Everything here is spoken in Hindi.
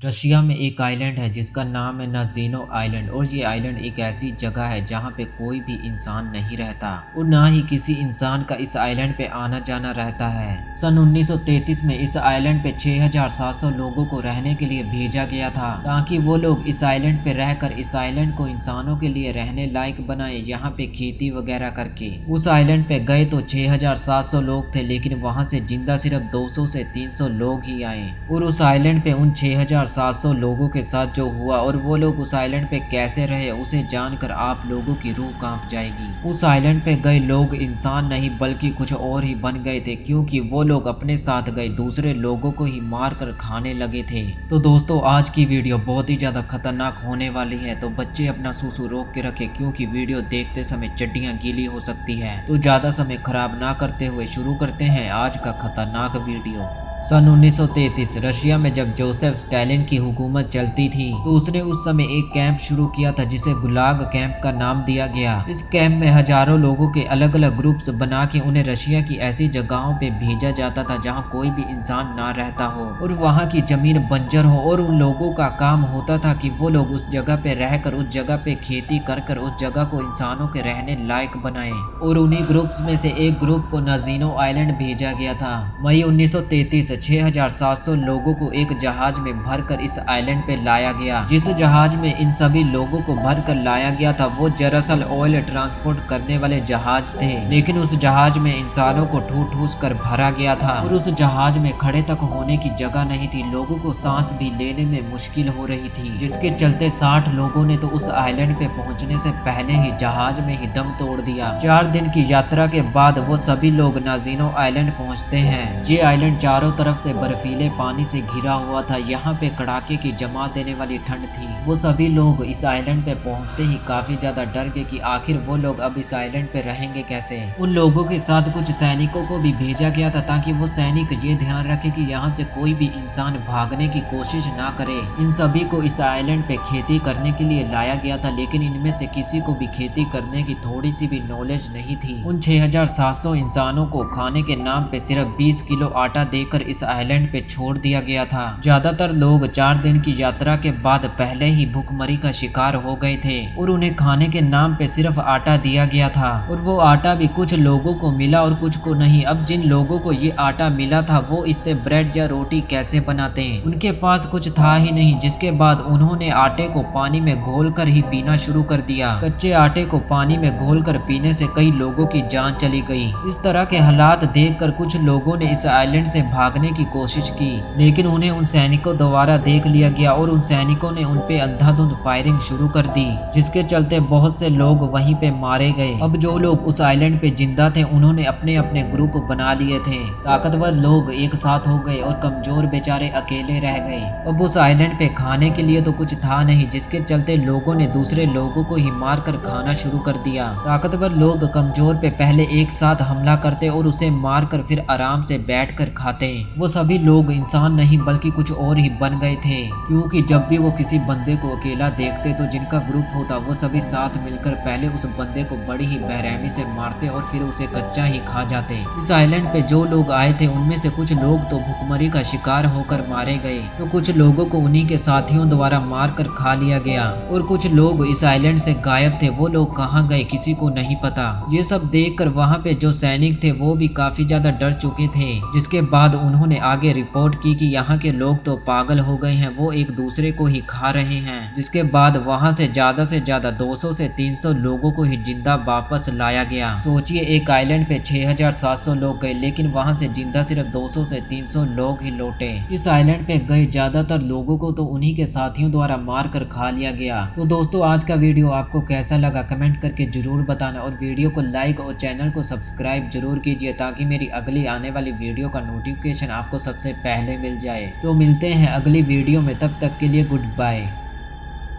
रशिया में एक आइलैंड है जिसका नाम है नाज़िनो आइलैंड। और ये आइलैंड एक ऐसी जगह है जहाँ पे कोई भी इंसान नहीं रहता और ना ही किसी इंसान का इस आइलैंड पे आना जाना रहता है। सन 1933 में इस आइलैंड पे 6700 लोगों को रहने के लिए भेजा गया था ताकि वो लोग इस आइलैंड पे रहकर इस आइलैंड को इंसानों के लिए रहने लायक बनाए, यहाँ पे खेती वगैरह करके। उस आइलैंड पे गए तो 6700 लोग थे, लेकिन वहाँ से जिंदा सिर्फ 200 से 300 लोग ही आए। और उस आइलैंड पे उन 6700 लोगों के साथ जो हुआ और वो लोग उस आइलैंड पे कैसे रहे, उसे जानकर आप लोगों की रूह कांप जाएगी। उस आइलैंड पे गए लोग इंसान नहीं बल्कि कुछ और ही बन गए थे, क्योंकि वो लोग अपने साथ गए दूसरे लोगों को ही मार कर खाने लगे थे। तो दोस्तों, आज की वीडियो बहुत ही ज्यादा खतरनाक होने वाली है, तो बच्चे अपना सूसू रोक के रखे क्योंकि वीडियो देखते समय चड्डियां गीली हो सकती है। तो ज्यादा समय खराब ना करते हुए शुरू करते हैं आज का खतरनाक वीडियो। सन 1933 रशिया में जब जोसेफ स्टालिन की हुकूमत चलती थी तो उसने उस समय एक कैंप शुरू किया था जिसे गुलाग कैंप का नाम दिया गया। इस कैंप में हजारों लोगों के अलग अलग ग्रुप्स बना के उन्हें रशिया की ऐसी जगहों पे भेजा जाता था जहां कोई भी इंसान ना रहता हो और वहां की जमीन बंजर हो, और उन लोगों का काम होता था कि वो लोग उस जगह पे रहकर उस जगह पे खेती कर उस जगह को इंसानों के रहने लायक बनाए। और उन्हीं ग्रुप्स में से एक ग्रुप को नाज़िनो आइलैंड भेजा गया था। मई 1933 6700 लोगों को एक जहाज में भरकर इस आइलैंड पे लाया गया। जिस जहाज में इन सभी लोगों को भरकर लाया गया था वो दरअसल ऑयल ट्रांसपोर्ट करने वाले जहाज थे, लेकिन उस जहाज में इंसानों को ठूस कर भरा गया था और उस जहाज में खड़े तक होने की जगह नहीं थी। लोगों को सांस भी लेने में मुश्किल हो रही थी, जिसके चलते 60 लोगों ने तो उस आइलैंड पे पहुंचने से पहले ही जहाज में ही दम तोड़ दिया। 4 दिन की यात्रा के बाद वो सभी लोग नाज़िनो आइलैंड पहुंचते हैं। ये आइलैंड चारों तरफ से बर्फीले पानी से घिरा हुआ था। यहाँ पे कड़ाके की जमा देने वाली ठंड थी। वो सभी लोग इस आइलैंड पे पहुंचते ही काफी ज्यादा डर गए कि आखिर वो लोग अब इस आइलैंड पे रहेंगे कैसे। उन लोगों के साथ कुछ सैनिकों को भी भेजा गया था ताकि वो सैनिक ये ध्यान रखे कि यहाँ से कोई भी इंसान भागने की कोशिश ना करे। इन सभी को इस आइलैंड पे खेती करने के लिए लाया गया था, लेकिन इनमें से किसी को भी खेती करने की थोड़ी सी भी नॉलेज नहीं थी। उन 6700 इंसानों को खाने के नाम पे सिर्फ 20 किलो आटा देकर इस आइलैंड पे छोड़ दिया गया था। ज्यादातर लोग 4 दिन की यात्रा के बाद पहले ही भूखमरी का शिकार हो गए थे और उन्हें खाने के नाम पे सिर्फ आटा दिया गया था, और वो आटा भी कुछ लोगों को मिला और कुछ को नहीं। अब जिन लोगों को ये आटा मिला था वो इससे ब्रेड या रोटी कैसे बनाते हैं, उनके पास कुछ था ही नहीं। जिसके बाद उन्होंने आटे को पानी में घोलकर ही पीना शुरू कर दिया। कच्चे आटे को पानी में घोलकर पीने से कई लोगों की जान चली गई। इस तरह के हालात देखकर कुछ लोगों ने इस आइलैंड से भागने की कोशिश की, लेकिन उन्हें उन सैनिकों द्वारा देख लिया गया और उन सैनिकों ने उन पे अंधाधुंध फायरिंग शुरू कर दी, जिसके चलते बहुत से लोग वहीं पे मारे गए। अब जो लोग उस आइलैंड पे जिंदा थे उन्होंने अपने अपने ग्रुप बना लिए थे। ताकतवर लोग एक साथ हो गए और कमजोर बेचारे अकेले रह गए। अब उस आइलैंड पे खाने के लिए तो कुछ था नहीं, जिसके चलते लोगों ने दूसरे लोगों को ही मार कर खाना शुरू कर दिया। ताकतवर लोग कमजोर पे पहले एक साथ हमला करते और उसे मार कर फिर आराम से बैठ कर खाते। वो सभी लोग इंसान नहीं बल्कि कुछ और ही बन गए थे, क्योंकि जब भी वो किसी बंदे को अकेला देखते तो जिनका ग्रुप होता वो सभी साथ मिलकर पहले उस बंदे को बड़ी ही बेरहमी से मारते और फिर उसे कच्चा ही खा जाते। इस आइलैंड पे जो लोग आए थे उनमें से कुछ लोग तो भुखमरी का शिकार होकर मारे गए, तो कुछ लोगों को उन्हीं के साथियों द्वारा मार कर खा लिया गया, और कुछ लोग इस आइलैंड से गायब थे। वो लोग कहाँ गए किसी को नहीं पता। ये सब देख कर वहाँ पे जो सैनिक थे वो भी काफी ज्यादा डर चुके थे, जिसके बाद उन्होंने आगे रिपोर्ट की कि यहाँ के लोग तो पागल हो गए हैं, वो एक दूसरे को ही खा रहे हैं। जिसके बाद वहाँ से ज्यादा 200 से 300 लोगों को ही जिंदा वापस लाया गया। सोचिए, एक आइलैंड पे 6700 लोग गए, लेकिन वहाँ से जिंदा सिर्फ 200 से 300 लोग ही लौटे। इस आइलैंड पे गए ज्यादातर लोगों को तो उन्हीं के साथियों द्वारा मार कर खा लिया गया। तो दोस्तों, आज का वीडियो आपको कैसा लगा कमेंट करके जरूर बताना, और वीडियो को लाइक और चैनल को सब्सक्राइब जरूर कीजिए ताकि मेरी अगली आने वाली वीडियो का नोटिफिकेशन आपको सबसे पहले मिल जाए। तो मिलते हैं अगली वीडियो में, तब तक के लिए गुड बाय।